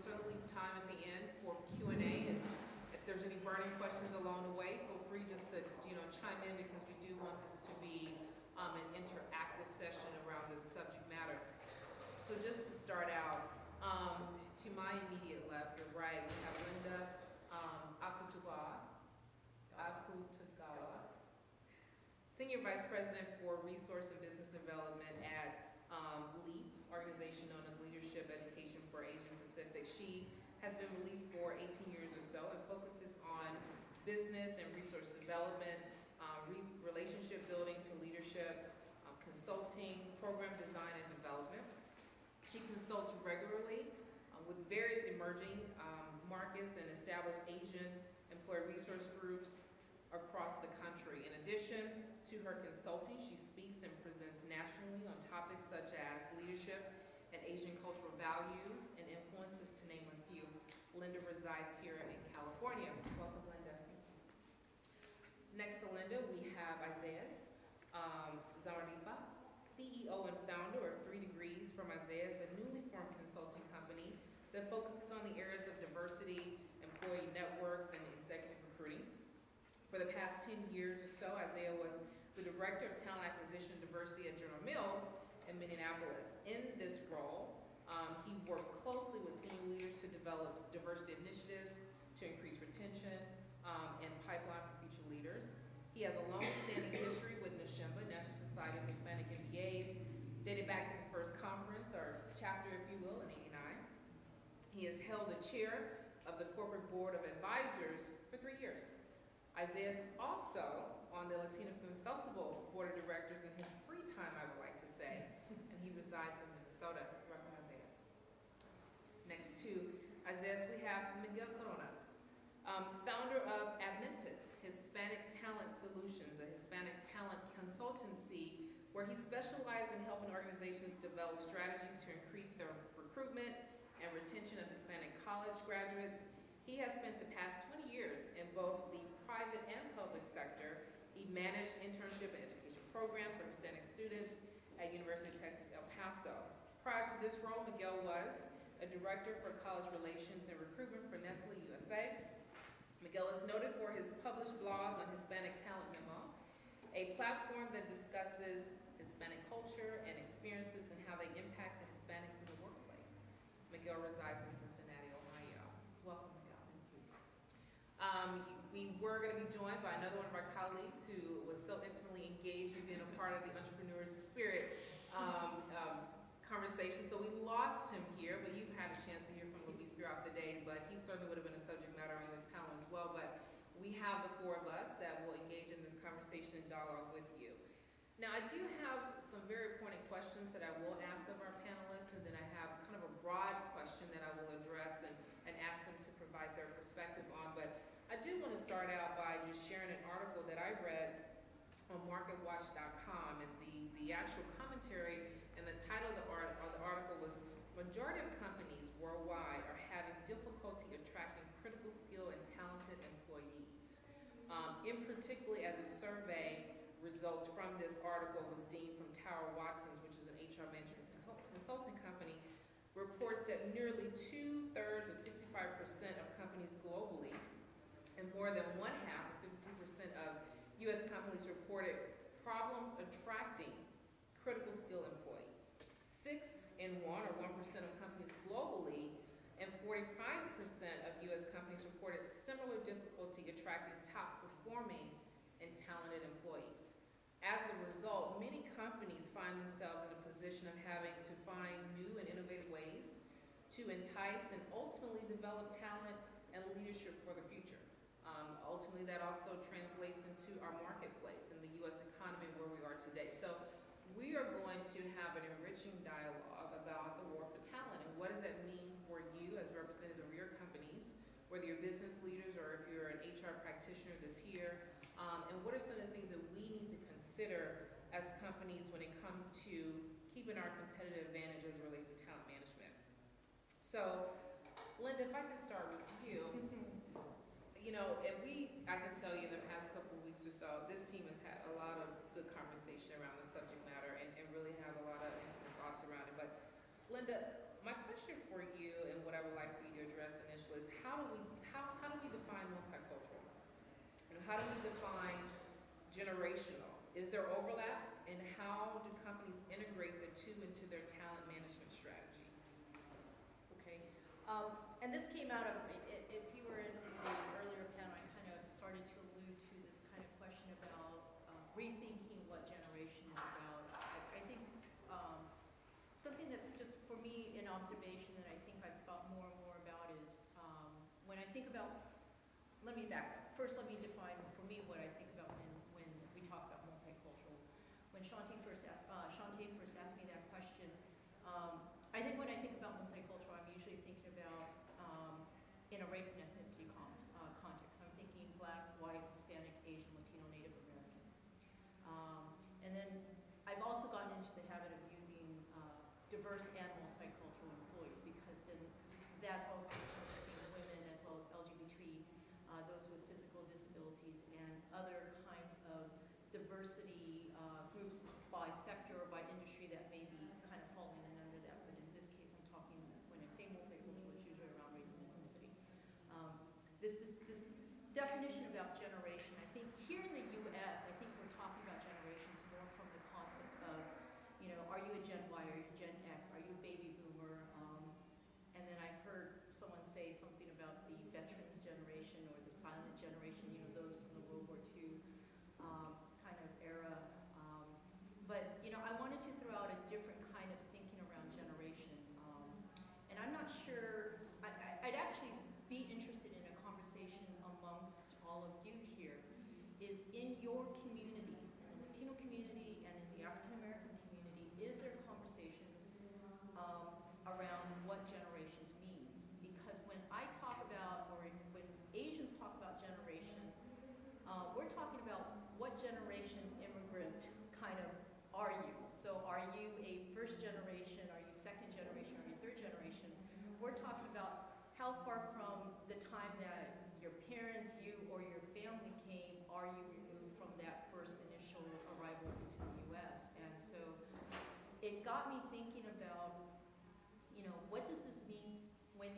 certainly leave time at the end for Q&A, and if there's any burning questions along the way, feel free just to chime in, because we do want this to be an interactive session around this subject matter. So just to start out, to my immediate left, or right, we have Linda Akutagawa, Senior Vice President for Resource and Business Development at LEAP, organization known as Leadership Education for Asian Pacific. She has been with LEAP for 18 years or so and focuses on business and resource development, relationship building to leadership, consulting, program design and development. She consults regularly with various emerging markets and established Asian employee resource groups across the country. In addition to her consulting, she speaks and presents nationally on topics such as leadership and Asian cultural values and influences, to name a few. Linda resides here in California. Welcome, Linda. Next to Linda, we have Isaias Zamaripa, CEO and founder of 3 Degrees from Isaias, a newly formed consulting company that focuses on the areas of diversity, employee networks, and executive recruiting. For the past 10 years or so, Isaiah was the Director of Talent Acquisition Diversity at General Mills in Minneapolis. In this role, he worked closely with senior leaders to develop diversity initiatives to increase retention and pipeline for future leaders. He has a long-standing history with NSHMBA, National Society of Hispanic MBAs, dated back to the first conference, or chapter, if you will, in '89. He has held the chair of the Corporate Board of Advisors for 3 years. Isaias is also on the Latino Film Festival Board of Directors in his free time, I would like to say, and he resides in Minnesota. Welcome, Isaias. Next to Isaias, we have Miguel Corona, founder of Adventus, Hispanic Talent Solutions, a Hispanic talent consultancy where he specializes in helping organizations develop strategies to increase their recruitment and retention of Hispanic college graduates. He has spent the past 20 years in both the private and public sector. He managed internship and education programs for Hispanic students at University of Texas, El Paso. Prior to this role, Miguel was a director for college relations and recruitment for Nestle USA. Miguel is noted for his published blog on Hispanic Talent Memo, a platform that discusses Hispanic culture and experiences and how they impact the Hispanics in the workplace. Miguel resides in Cincinnati, Ohio. Welcome, Miguel. We were going to be joined by another one of our colleagues who was so intimately engaged in being a part of the Entrepreneur Spirit conversation. So we lost him here, but you've had a chance to hear from Luis throughout the day, but he certainly would have been a subject matter on this panel as well. But we have the 4 of us that will engage in this conversation and dialogue with you. Now, I do have some very pointed questions that I will ask of our panelists, and then I have kind of a broad question that I will address and ask them to provide their perspective on. But I do want to start out by just sharing an article that I read on MarketWatch.com, and the actual commentary and the title of the article was, "Majority of companies worldwide are having difficulty attracting critical skill and talented employees." In particular, as a survey results from this article was deemed from Tower Watson's, which is an HR management consulting company, reports that nearly 2/3 or 65% of companies globally and more than 1/2, 52% of U.S. companies reported problems attracting critical skill employees. 6 in 1 or 1% of companies globally and 45% of U.S. companies reported similar difficulty attracting top performing and talented employees. As a result, many companies find themselves in a position of having to find new and innovative ways to entice and ultimately develop talent and leadership for the future. Ultimately, that also translates into our marketplace in the U.S. economy where we are today. So we are going to have an enriching dialogue about the war for talent and what does that mean for you as representative of your companies, whether you're business leaders or if you're an HR practitioner that's here, and what are some of the things that we need to consider as companies when it comes to keeping our competitive advantage as it relates to talent management. So, Linda, if I can start with you. I can tell you in the past couple of weeks or so, this team has had a lot of good conversation around the subject matter and really have a lot of intimate thoughts around it. But Linda, my question for you and what I would like for you to how do we define generational? Is there overlap? And how do companies integrate the two into their talent management strategy? Okay. And this came out of, if you were in the earlier panel, I kind of started to allude to this kind of question about rethinking what generation is about. I think something that's just, for me, an observation that I think I've thought more and more about is when I think about, let me back up. First, let me define, for me, what I think about when we talk about multicultural. When Shantae first asked me that question, I think when I think about multicultural, I'm usually thinking about in a race and ethnicity context. I'm thinking Black, white, Hispanic, Asian, Latino, Native American. And then I've also gotten into the habit of using diverse and multicultural employees, because then that's also encompassing women as well as LGBT, those with physical disabilities, and other kinds of diversity groups by sector or by industry that may be kind of falling in under that. But in this case, I'm talking, when I say multicultural, it's usually around race and ethnicity. This definition about generation, I think here in the U.S., I think we're talking about generations more from the concept of, you know, are you a Gen Y, are you Gen X, are you a baby boomer? And then I've heard someone say something about the veterans generation or the silent generation, you know, those from the World War II kind of era. But, you know, I wanted to throw out a different kind of thinking around generation. And I'm not sure, I'd actually be interested in a conversation amongst all of you here, is in your communities, in the Latino community and in the African American community, is there conversations around what generations means? Because when I talk about, or when Asians talk about generation, we're talking about what generation immigrant kind of are you? So are you a first generation, are you second generation, are you third generation? We're talking about how far from the time that your parents, you, or your family came, are you removed from that first initial arrival into the U.S.? And so it got me thinking about, you know, what does this mean when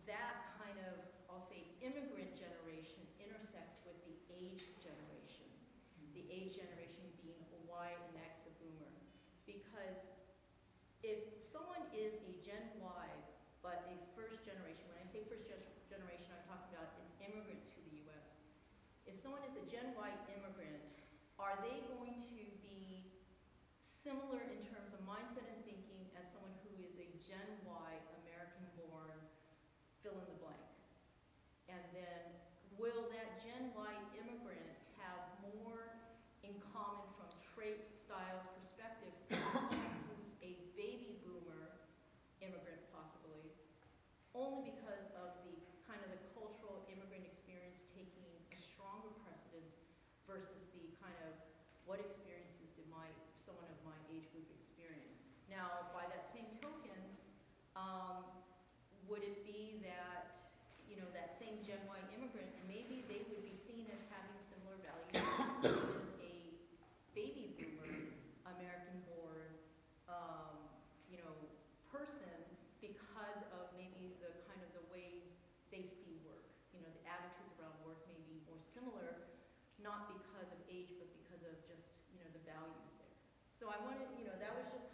that kind of, I'll say, immigrant generation intersects with the age generation, the age generation being a Y and X, a boomer. Because if someone is a Gen Y, but a first generation, when I say first generation, I'm talking about an immigrant to the U.S. If someone is a Gen Y immigrant, are they going to be similar in terms of mindset and thinking as someone who is a Gen Y American-born fill in the blank? And then will that Gen Y immigrant have more in common from traits, styles, perspective as someone who's a baby boomer immigrant, possibly, only because of the kind of the cultural immigrant experience taking a stronger precedence versus the kind of what experiences did someone of my age group experience. Now, by that same token, would it be that, you know, that same Gen Y immigrant, maybe they would be seen as having similar values to a baby boomer, American-born, you know, person, because of maybe the kind of the ways they see work. You know, the attitudes around work may be more similar, not because of age, but because of just, you know, the values there. So I wanted, you know, that was just